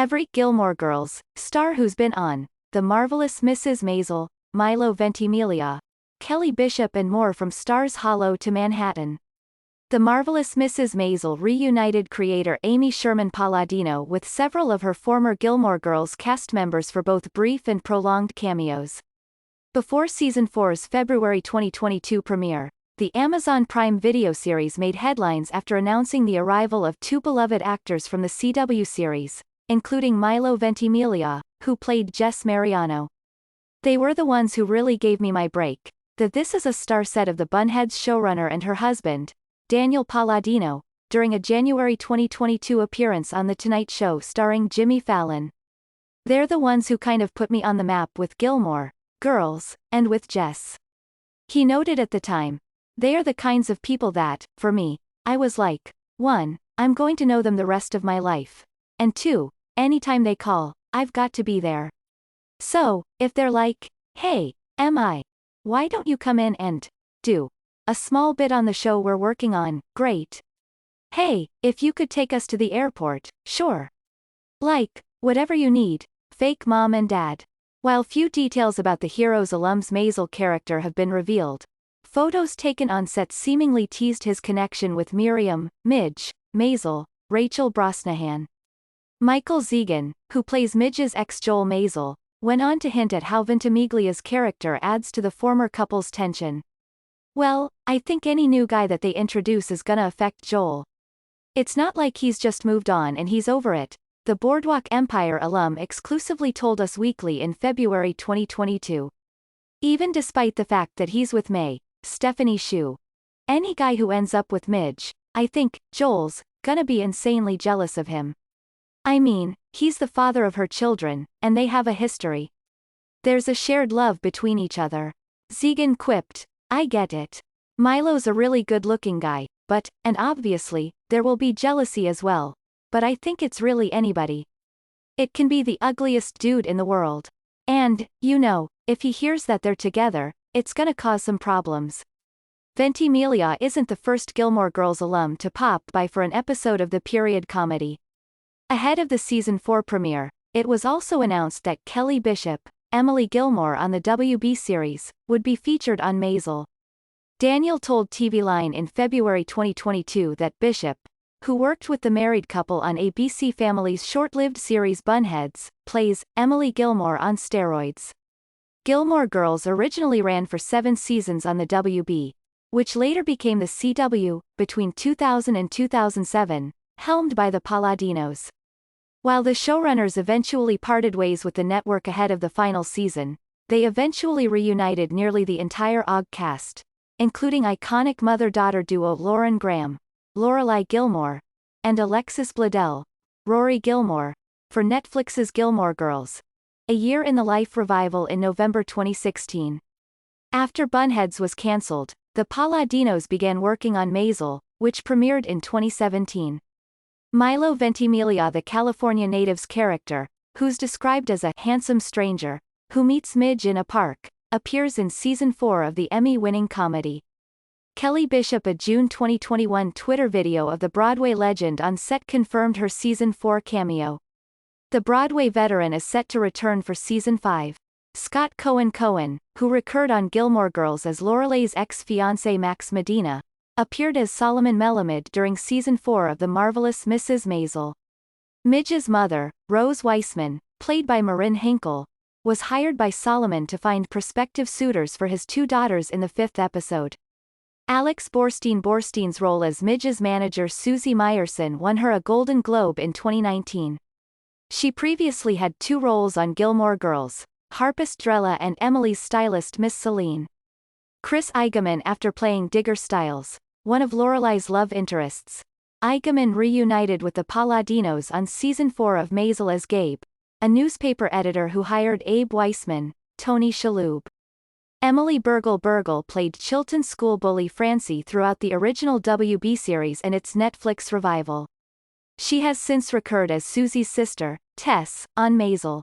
Every Gilmore Girls star who's been on The Marvelous Mrs. Maisel Milo Ventimiglia, Kelly Bishop and more from Stars Hollow to Manhattan. The Marvelous Mrs. Maisel reunited creator Amy Sherman Palladino with several of her former Gilmore Girls cast members for both brief and prolonged cameos. Before Season 4's February 2022 premiere, the Amazon Prime Video series made headlines after announcing the arrival of two beloved actors from the CW series, including Milo Ventimiglia, who played Jess Mariano. They were the ones who really gave me my break. The This Is a Star set of the Bunheads showrunner and her husband, Daniel Palladino, during a January 2022 appearance on The Tonight Show starring Jimmy Fallon. They're the ones who kind of put me on the map with Gilmore Girls, and with Jess. He noted at the time, "They are the kinds of people that, for me, I was like, 1, I'm going to know them the rest of my life. And 2, anytime they call, I've got to be there. So, if they're like, hey, why don't you come in and do a small bit on the show we're working on, great. Hey, if you could take us to the airport, sure. Like, whatever you need, fake mom and dad." While few details about the Heroes alum's Maisel character have been revealed, photos taken on set seemingly teased his connection with Miriam, Midge, Maisel, Rachel Brosnahan. Michael Zegan, who plays Midge's ex-Joel Maisel, went on to hint at how Ventimiglia's character adds to the former couple's tension. "Well, I think any new guy that they introduce is gonna affect Joel. It's not like he's just moved on and he's over it," the Boardwalk Empire alum exclusively told Us Weekly in February 2022. Even despite the fact that he's with Stephanie Hsu. Any guy who ends up with Midge, I think, Joel's gonna be insanely jealous of him. I mean, he's the father of her children, and they have a history. There's a shared love between each other. Zegan quipped, "I get it. Milo's a really good-looking guy, but, and obviously, there will be jealousy as well. But I think it's really anybody. It can be the ugliest dude in the world. And, you know, if he hears that they're together, it's gonna cause some problems." Ventimiglia isn't the first Gilmore Girls alum to pop by for an episode of the period comedy. Ahead of the Season 4 premiere, it was also announced that Kelly Bishop, Emily Gilmore on the WB series, would be featured on Maisel. Daniel told TV Line in February 2022 that Bishop, who worked with the married couple on ABC Family's short-lived series Bunheads, plays Emily Gilmore on steroids. Gilmore Girls originally ran for 7 seasons on the WB, which later became the CW, between 2000 and 2007, helmed by the Palladinos. While the showrunners eventually parted ways with the network ahead of the final season, they eventually reunited nearly the entire OG cast, including iconic mother-daughter duo Lauren Graham, Lorelai Gilmore, and Alexis Bledel, Rory Gilmore, for Netflix's Gilmore Girls, A Year in the Life revival in November 2016. After Bunheads was cancelled, the Palladinos began working on Maisel, which premiered in 2017. Milo Ventimiglia, the California native's character, who's described as a handsome stranger who meets Midge in a park, appears in Season 4 of the Emmy-winning comedy. Kelly Bishop, a June 2021 Twitter video of the Broadway legend on set confirmed her Season 4 cameo. The Broadway veteran is set to return for Season 5. Scott Cohen, who recurred on Gilmore Girls as Lorelei's ex-fiancé Max Medina, appeared as Solomon Melamed during Season 4 of The Marvelous Mrs. Maisel. Midge's mother, Rose Weissman, played by Marin Hinkle, was hired by Solomon to find prospective suitors for his 2 daughters in the 5th episode. Alex Borstein's role as Midge's manager Susie Meyerson won her a Golden Globe in 2019. She previously had 2 roles on Gilmore Girls, Harpist Drella and Emily's stylist Miss Celine. Chris Eigeman, after playing Digger Stiles, one of Lorelei's love interests. Eigeman reunited with the Palladinos on Season 4 of Maisel as Gabe, a newspaper editor who hired Abe Weissman, Tony Shalhoub. Emily Burgle played Chilton school bully Francie throughout the original WB series and its Netflix revival. She has since recurred as Susie's sister, Tess, on Maisel.